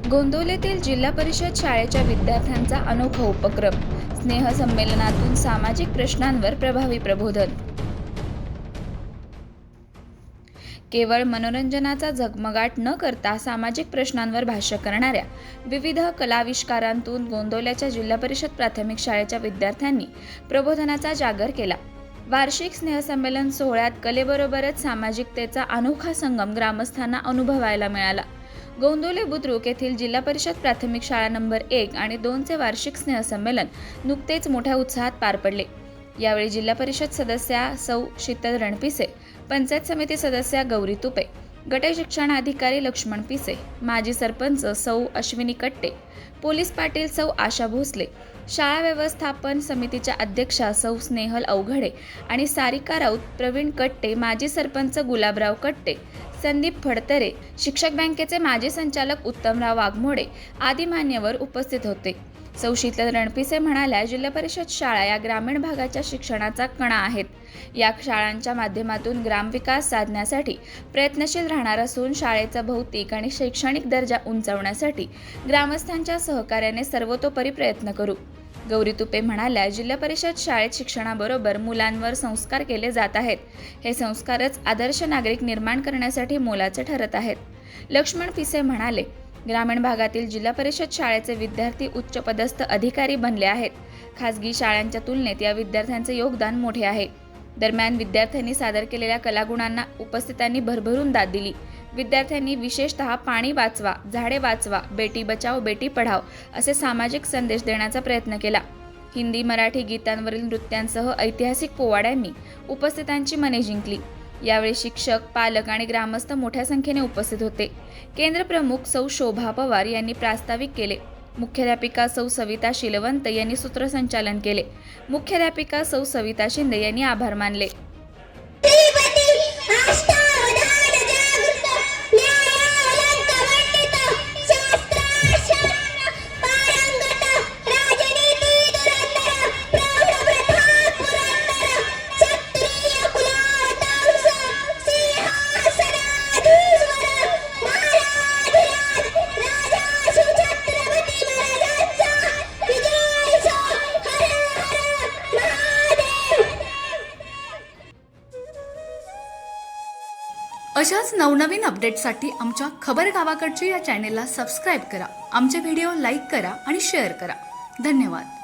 गोंदवलेतील जिल्हा परिषद शाळेच्या विद्यार्थ्यांचा अनोखा उपक्रम, स्नेहसंमेलनातून सामाजिक प्रश्नांवर प्रभावी प्रबोधन। केवळ मनोरंजनाचा झगमगाट न करता सामाजिक प्रश्नांवर भाष्य करणाऱ्या विविध कलाविष्कारांतून गोंदवल्याच्या जिल्हा परिषद प्राथमिक शाळेच्या विद्यार्थ्यांनी प्रबोधनाचा जागर केला। वार्षिक स्नेहसंमेलन सोहळ्यात कलेबरोबरच सामाजिकतेचा अनोखा संगम ग्रामस्थांना अनुभवायला मिळाला। गोंदवले बुद्रुक येथील जिल्हा परिषद प्राथमिक शाळा नंबर 1 आणि 2 चे वार्षिक स्नेहसंमेलन नुकतेच मोठ्या उत्साहात पार पडले। यावेळी जिल्हा परिषद सदस्या सौ शीतल रणपिसे, पंचायत समिती सदस्या गौरी तुपे, गट शिक्षणाधिकारी लक्ष्मण पिसे, माजी सरपंच सौ अश्विनी कट्टे, पोलीस पाटील सौ आशा भोसले, शाळा व्यवस्थापन समितीच्या अध्यक्षा सौ स्नेहल अवघडे आणि सारिका राऊत, प्रवीण कट्टे, माजी सरपंच गुलाबराव कट्टे, संदीप फडतरे, शिक्षक बँकेचे माजी संचालक उत्तमराव वाघमोडे आदी मान्यवर उपस्थित होते। सौ शीतल रणपिसे म्हणाल्या, जिल्हा परिषद शाळा या ग्रामीण भागाच्या शिक्षणाचा कणा आहेत। या शाळांच्या माध्यमातून ग्रामविकास साधण्यासाठी प्रयत्नशील राहणार असून शाळेचा भौतिक आणि शैक्षणिक दर्जा उंचावण्यासाठी ग्रामस्थांच्या सहकार्याने सर्वतोपरी प्रयत्न करू। गौरी तुपे म्हणाल्या, जिल्हा परिषद शाळेत शिक्षणाबरोबर मुलांवर संस्कार केले जात आहेत। हे संस्कारच आदर्श नागरिक निर्माण करण्यासाठी मोलाचे ठरत आहेत। लक्ष्मण पिसे म्हणाले, ग्रामीण भागातील जिल्हा परिषद शाळेचे विद्यार्थी उच्च पदस्थ अधिकारी बनले आहेत। खासगी शाळांच्या तुलनेत या विद्यार्थ्यांचे योगदान मोठे आहे। दरम्यान विद्यार्थ्यांनी सादर केलेल्या कलागुणांना उपस्थितांनी भरभरून दाद दिली। विद्यार्थ्यांनी विशेषतः पाणी वाचवा, झाडे वाचवा, बेटी बचाओ बेटी पढाओ असे सामाजिक संदेश देण्याचा प्रयत्न केला। हिंदी मराठी गीतांवरील नृत्यांसह ऐतिहासिक पोवाड्यांनी उपस्थितांची मने जिंकली। यावेळी शिक्षक, पालक आणि ग्रामस्थ मोठ्या संख्येने उपस्थित होते। केंद्र प्रमुख सौ शोभा पवार यांनी प्रास्ताविक केले। मुख्याध्यापिका सौ सविता शीलवंत यांनी सूत्रसंचालन केले। मुख्याध्यापिका सौ सविता शिंदे यांनी आभार मानले। अशाच नवनवीन अपडेट्ससाठी आमच्या खबर गावाकडची या चॅनेलला सबस्क्राईब करा, आमचे व्हिडिओ लाईक करा आणि शेअर करा। धन्यवाद।